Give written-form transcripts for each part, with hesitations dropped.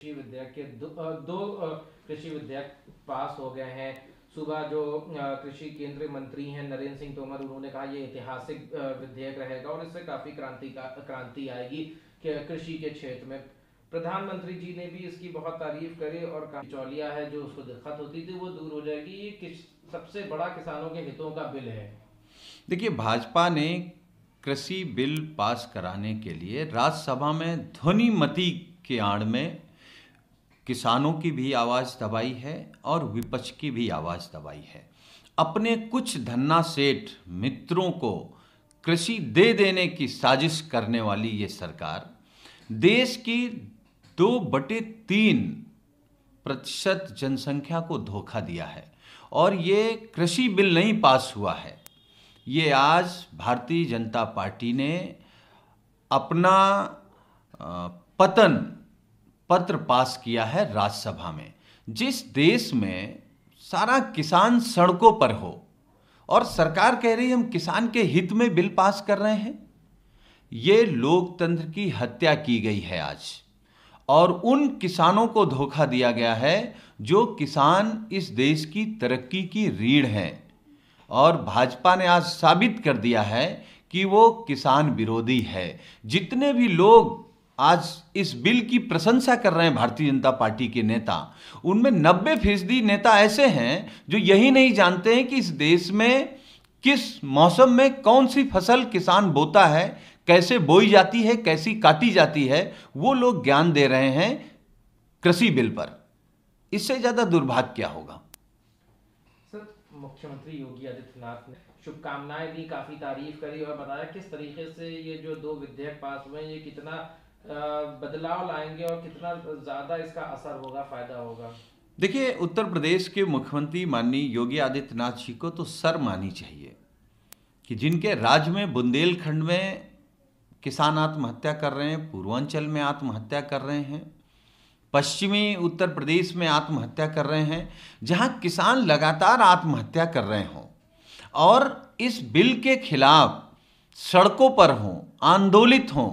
कृषि विधेयक के दो कृषि विधेयक पास हो गए हैं। सुबह जो कृषि केंद्रीय मंत्री हैं नरेंद्र सिंह तोमर, उन्होंने कहा ये ऐतिहासिक विधेयक रहेगा और इससे काफी क्रांति आएगी कृषि के क्षेत्र में। प्रधानमंत्री जी ने भी इसकी बहुत तारीफ करी और कहा चौलिया है जो उसको दिक्कत होती थी वो दूर हो जाएगी। ये सबसे बड़ा किसानों के हितों का बिल है। देखिए, भाजपा ने कृषि बिल पास कराने के लिए राज्यसभा में ध्वनिमति के आड़ में किसानों की भी आवाज़ दबाई है और विपक्ष की भी आवाज़ दबाई है। अपने कुछ धन्ना सेठ मित्रों को कृषि दे देने की साजिश करने वाली ये सरकार देश की 2/3% जनसंख्या को धोखा दिया है। और ये कृषि बिल नहीं पास हुआ है, ये आज भारतीय जनता पार्टी ने अपना पतन पत्र पास किया है राज्यसभा में। जिस देश में सारा किसान सड़कों पर हो और सरकार कह रही है हम किसान के हित में बिल पास कर रहे हैं, ये लोकतंत्र की हत्या की गई है आज। और उन किसानों को धोखा दिया गया है जो किसान इस देश की तरक्की की रीढ़ हैं। और भाजपा ने आज साबित कर दिया है कि वो किसान विरोधी है। जितने भी लोग आज इस बिल की प्रशंसा कर रहे हैं भारतीय जनता पार्टी के नेता, उनमें 90% नेता ऐसे हैं जो यही नहीं जानते हैं कि इस देश में किस मौसम में कौन सी फसल किसान बोता है, कैसे बोई जाती है, कैसी काटी जाती है, वो लोग ज्ञान दे रहे हैं कृषि बिल पर। इससे ज्यादा दुर्भाग्य क्या होगा। सर, मुख्यमंत्री योगी आदित्यनाथ ने शुभकामनाएं दी, काफी तारीफ करी और बताया किस तरीके से ये जो दो विधेयक पास हुए ये कितना बदलाव लाएंगे और कितना ज्यादा इसका असर होगा, फायदा होगा। देखिए, उत्तर प्रदेश के मुख्यमंत्री माननीय योगी आदित्यनाथ जी को तो शर्म आनी चाहिए कि जिनके राज्य में बुंदेलखंड में किसान आत्महत्या कर रहे हैं, पूर्वांचल में आत्महत्या कर रहे हैं, पश्चिमी उत्तर प्रदेश में आत्महत्या कर रहे हैं, जहां किसान लगातार आत्महत्या कर रहे हों और इस बिल के खिलाफ सड़कों पर हों, आंदोलित हों,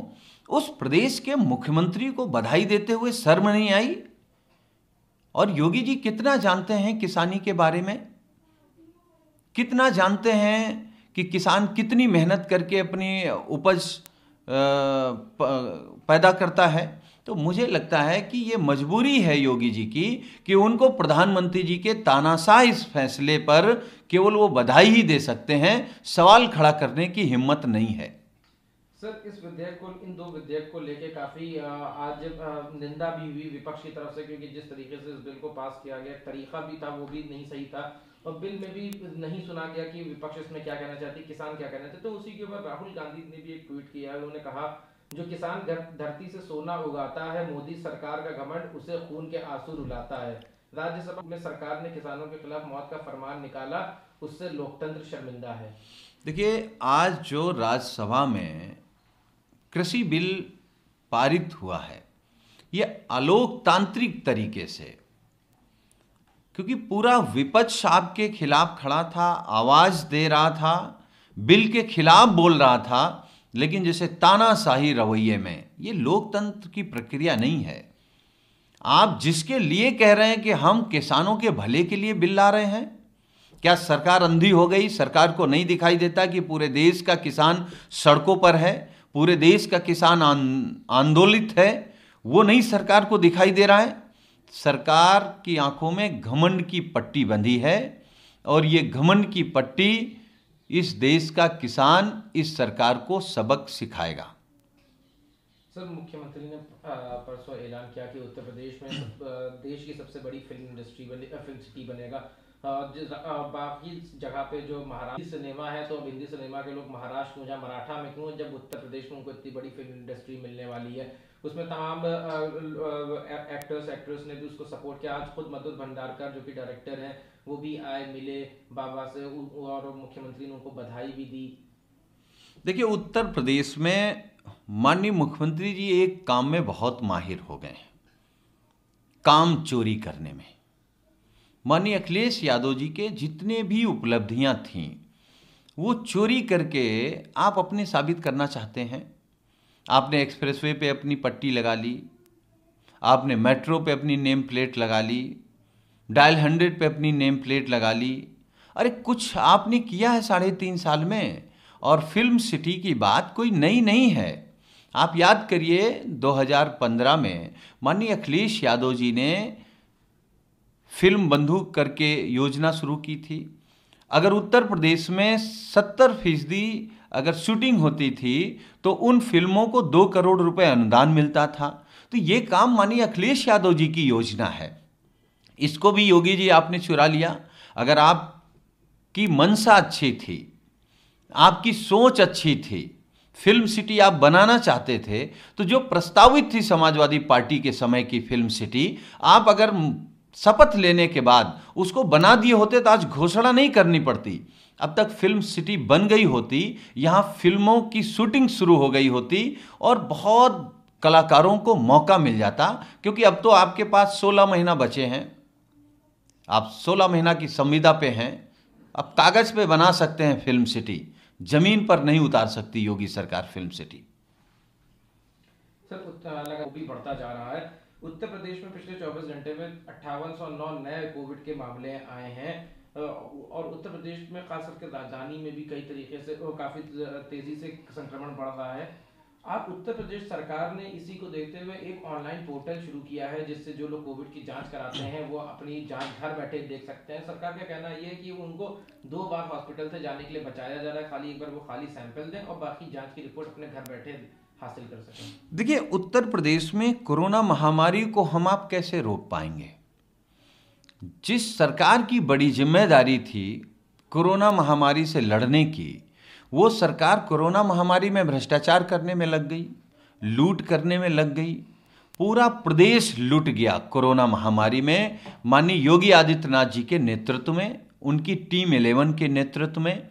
उस प्रदेश के मुख्यमंत्री को बधाई देते हुए शर्म नहीं आई। और योगी जी कितना जानते हैं किसानी के बारे में, कितना जानते हैं कि किसान कितनी मेहनत करके अपनी उपज पैदा करता है। तो मुझे लगता है कि ये मजबूरी है योगी जी की कि उनको प्रधानमंत्री जी के तानाशाह इस फैसले पर केवल वो बधाई ही दे सकते हैं, सवाल खड़ा करने की हिम्मत नहीं है। सर, इस विधेयक को, इन दो विधेयक को लेके काफी आज निंदा भी हुई विपक्ष की तरफ से, क्योंकि जिस तरीके से इस बिल को पास किया गया तरीका भी था वो भी नहीं सही था और बिल में भी नहीं सुना गया कि विपक्ष इसमें क्या कहना चाहती, किसान क्या कहना चाहते। तो उसी के ऊपर राहुल गांधी ने भी एक ट्वीट किया है। उन्होंने कहा जो किसान धरती से सोना उगाता है, मोदी सरकार का घमंड उसे खून के आंसू रुलाता है। राज्यसभा में सरकार ने किसानों के खिलाफ मौत का फरमान निकाला, उससे लोकतंत्र शर्मिंदा है। देखिए, आज जो राज्यसभा में कृषि बिल पारित हुआ है ये अलोकतांत्रिक तरीके से, क्योंकि पूरा विपक्ष आपके खिलाफ खड़ा था, आवाज दे रहा था, बिल के खिलाफ बोल रहा था, लेकिन जैसे तानाशाही रवैये में, ये लोकतंत्र की प्रक्रिया नहीं है। आप जिसके लिए कह रहे हैं कि हम किसानों के भले के लिए बिल ला रहे हैं, क्या सरकार अंधी हो गई? सरकार को नहीं दिखाई देता कि पूरे देश का किसान सड़कों पर है, पूरे देश का किसान आंदोलित है? वो नहीं सरकार को दिखाई दे रहा है। सरकार की आंखों में घमंड की पट्टी बंधी है और ये घमंड की पट्टी इस देश का किसान इस सरकार को सबक सिखाएगा। सर, मुख्यमंत्री ने परसों ऐलान किया कि उत्तर प्रदेश में देश की सबसे बड़ी फिल्म सिटी बनेगा। बाकी जगह पे जो महाराष्ट्र सिनेमा है, तो अब हिंदी सिनेमा के लोग महाराष्ट्र में, जहाँ मराठा में क्यों, जब उत्तर प्रदेश में उनको इतनी बड़ी फिल्म इंडस्ट्री मिलने वाली है। उसमें तमाम एक्टर्स एक्ट्रेस ने भी उसको सपोर्ट किया। आज खुद मधुर भंडारकर जो कि डायरेक्टर हैं वो भी आए, मिले बाबा से और मुख्यमंत्री ने उनको बधाई भी दी। देखिए, उत्तर प्रदेश में माननीय मुख्यमंत्री जी एक काम में बहुत माहिर हो गए हैं, काम चोरी करने में। माननीय अखिलेश यादव जी के जितने भी उपलब्धियां थीं वो चोरी करके आप अपने साबित करना चाहते हैं। आपने एक्सप्रेसवे पे अपनी पट्टी लगा ली, आपने मेट्रो पे अपनी नेम प्लेट लगा ली, डायल 100 पे अपनी नेम प्लेट लगा ली। अरे कुछ आपने किया है 3.5 साल में। और फिल्म सिटी की बात कोई नई नहीं है। आप याद करिए 2015 में माननीय अखिलेश यादव जी ने फिल्म बंदूक करके योजना शुरू की थी। अगर उत्तर प्रदेश में 70% अगर शूटिंग होती थी तो उन फिल्मों को 2 करोड़ रुपए अनुदान मिलता था। तो ये काम माननीय अखिलेश यादव जी की योजना है, इसको भी योगी जी आपने चुरा लिया। अगर आपकी मंशा अच्छी थी, आपकी सोच अच्छी थी, फिल्म सिटी आप बनाना चाहते थे, तो जो प्रस्तावित थी समाजवादी पार्टी के समय की फिल्म सिटी, आप अगर शपथ लेने के बाद उसको बना दिए होते तो आज घोषणा नहीं करनी पड़ती। अब तक फिल्म सिटी बन गई होती, यहां फिल्मों की शूटिंग शुरू हो गई होती और बहुत कलाकारों को मौका मिल जाता। क्योंकि अब तो आपके पास 16 महीना बचे हैं, आप 16 महीना की संविदा पे हैं, अब कागज पे बना सकते हैं फिल्म सिटी, जमीन पर नहीं उतार सकती योगी सरकार फिल्म सिटी। सर लगा भी बढ़ता जा रहा है। उत्तर प्रदेश में पिछले 24 घंटे में 5809 नए कोविड के मामले आए हैं और उत्तर प्रदेश में खास करके राजधानी में भी कई तरीके से काफी तेजी से संक्रमण बढ़ रहा है। आप उत्तर प्रदेश सरकार ने इसी को देखते हुए एक ऑनलाइन पोर्टल शुरू किया है जिससे जो लोग कोविड की जांच कराते हैं वो अपनी जांच घर बैठे देख सकते हैं। सरकार का कहना यह है कि उनको 2 बार हॉस्पिटल से जाने के लिए बचाया जा रहा है, खाली एक बार वो खाली सैंपल दें और बाकी जांच की रिपोर्ट अपने घर बैठे हासिल कर सकें। देखिए, उत्तर प्रदेश में कोरोना महामारी को हम आप कैसे रोक पाएंगे? जिस सरकार की बड़ी जिम्मेदारी थी कोरोना महामारी से लड़ने की, वो सरकार कोरोना महामारी में भ्रष्टाचार करने में लग गई, लूट करने में लग गई। पूरा प्रदेश लूट गया कोरोना महामारी में। माननीय योगी आदित्यनाथ जी के नेतृत्व में, उनकी टीम 11 के नेतृत्व में,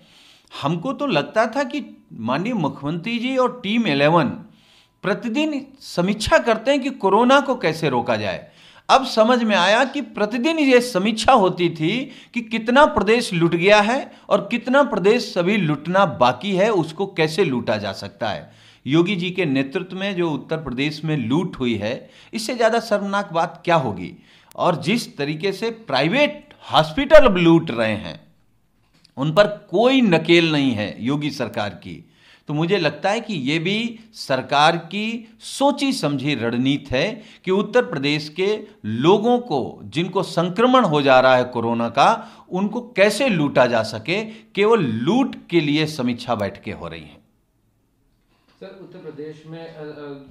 हमको तो लगता था कि माननीय मुख्यमंत्री जी और टीम 11 प्रतिदिन समीक्षा करते हैं कि कोरोना को कैसे रोका जाए। अब समझ में आया कि प्रतिदिन ये समीक्षा होती थी कि कितना प्रदेश लूट गया है और कितना प्रदेश सभी लूटना बाकी है, उसको कैसे लूटा जा सकता है। योगी जी के नेतृत्व में जो उत्तर प्रदेश में लूट हुई है, इससे ज़्यादा शर्मनाक बात क्या होगी। और जिस तरीके से प्राइवेट हॉस्पिटल अब लूट रहे हैं, उन पर कोई नकेल नहीं है योगी सरकार की। तो मुझे लगता है कि ये भी सरकार की सोची समझी रणनीति है कि उत्तर प्रदेश के लोगों को, जिनको संक्रमण हो जा रहा है कोरोना का, उनको कैसे लूटा जा सके। केवल लूट के लिए समीक्षा बैठकें हो रही हैं। सर, उत्तर प्रदेश में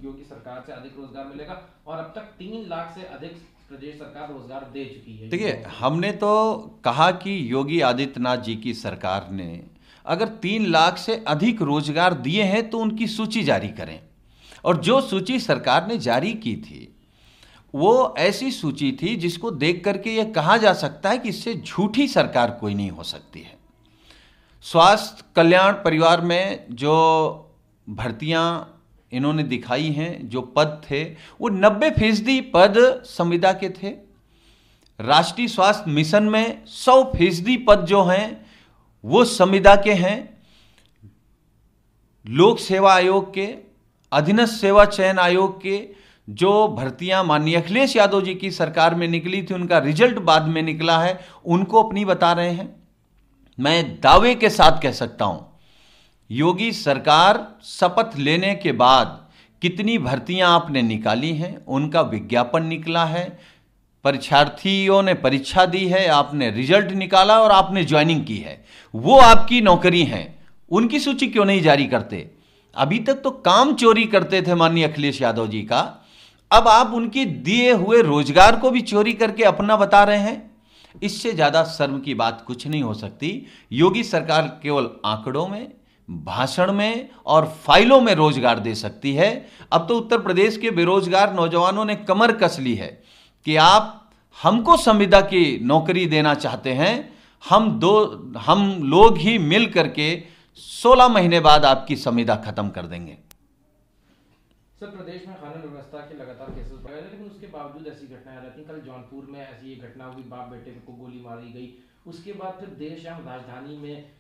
योगी सरकार से अधिक रोजगार मिलेगा और अब तक 3 लाख से अधिक प्रदेश सरकार रोजगार दे चुकी है। देखिए, हमने तो कहा कि योगी आदित्यनाथ जी की सरकार ने अगर 3 लाख से अधिक रोजगार दिए हैं तो उनकी सूची जारी करें। और जो सूची सरकार ने जारी की थी वो ऐसी सूची थी जिसको देख करके यह कहा जा सकता है कि इससे झूठी सरकार कोई नहीं हो सकती है। स्वास्थ्य कल्याण परिवार में जो भर्तियां इन्होंने दिखाई हैं, जो पद थे, वो 90% पद संविदा के थे। राष्ट्रीय स्वास्थ्य मिशन में 100% पद जो हैं वो संविदा के हैं। लोक सेवा आयोग के, अधीनस्थ सेवा चयन आयोग के जो भर्तियां माननीय अखिलेश यादव जी की सरकार में निकली थी, उनका रिजल्ट बाद में निकला है, उनको अपनी बता रहे हैं। मैं दावे के साथ कह सकता हूं, योगी सरकार शपथ लेने के बाद कितनी भर्तियां आपने निकाली हैं, उनका विज्ञापन निकला है, परीक्षार्थियों ने परीक्षा दी है, आपने रिजल्ट निकाला और आपने ज्वाइनिंग की है, वो आपकी नौकरी हैं। उनकी सूची क्यों नहीं जारी करते? अभी तक तो काम चोरी करते थे माननीय अखिलेश यादव जी का, अब आप उनके दिए हुए रोजगार को भी चोरी करके अपना बता रहे हैं। इससे ज्यादा शर्म की बात कुछ नहीं हो सकती। योगी सरकार केवल आंकड़ों में, भाषण में और फाइलों में रोजगार दे सकती है। अब तो उत्तर प्रदेश के बेरोजगार नौजवानों ने कमर कस ली है कि आप हमको संविदा की नौकरी देना चाहते हैं, हम लोग ही मिल करके 16 महीने बाद आपकी संविदा खत्म कर देंगे। सर, प्रदेश में कानून व्यवस्था के लगातार केसेस बढ़ रहे हैं, लेकिन उसके बावजूद ऐसी घटनाएं रहती हैं। कल जौनपुर में ऐसी एक घटना हुई, बाप बेटे को गोली मारी गई। उसके बाद फिर देर शाम राजधानी में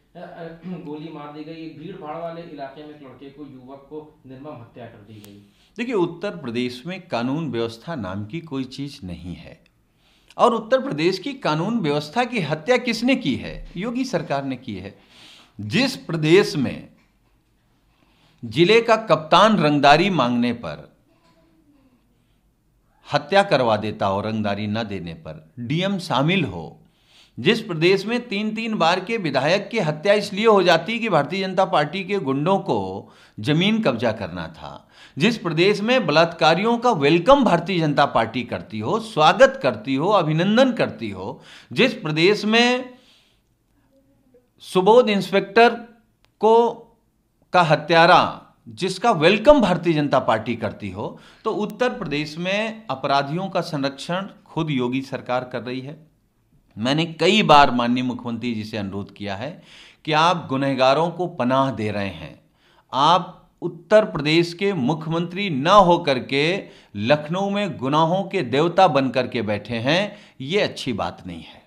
गोली मार दी गई। एक भीड़ भाड़ वाले इलाके में एक लड़के को, युवक को निर्मम हत्या कर दी गई। देखिए, उत्तर प्रदेश में कानून व्यवस्था नाम की कोई चीज नहीं है। और उत्तर प्रदेश की कानून व्यवस्था की हत्या किसने की है? योगी सरकार ने की है। जिस प्रदेश में जिले का कप्तान रंगदारी मांगने पर हत्या करवा देता हो, रंगदारी न देने पर डीएम शामिल हो, जिस प्रदेश में 3-3 बार के विधायक की हत्या इसलिए हो जाती कि भारतीय जनता पार्टी के गुंडों को जमीन कब्जा करना था, जिस प्रदेश में बलात्कारियों का वेलकम भारतीय जनता पार्टी करती हो, स्वागत करती हो, अभिनंदन करती हो, जिस प्रदेश में सुबोध इंस्पेक्टर को का हत्यारा जिसका वेलकम भारतीय जनता पार्टी करती हो, तो उत्तर प्रदेश में अपराधियों का संरक्षण खुद योगी सरकार कर रही है। मैंने कई बार माननीय मुख्यमंत्री जी से अनुरोध किया है कि आप गुनहगारों को पनाह दे रहे हैं, आप उत्तर प्रदेश के मुख्यमंत्री न होकर के लखनऊ में गुनाहों के देवता बनकर के बैठे हैं, ये अच्छी बात नहीं है।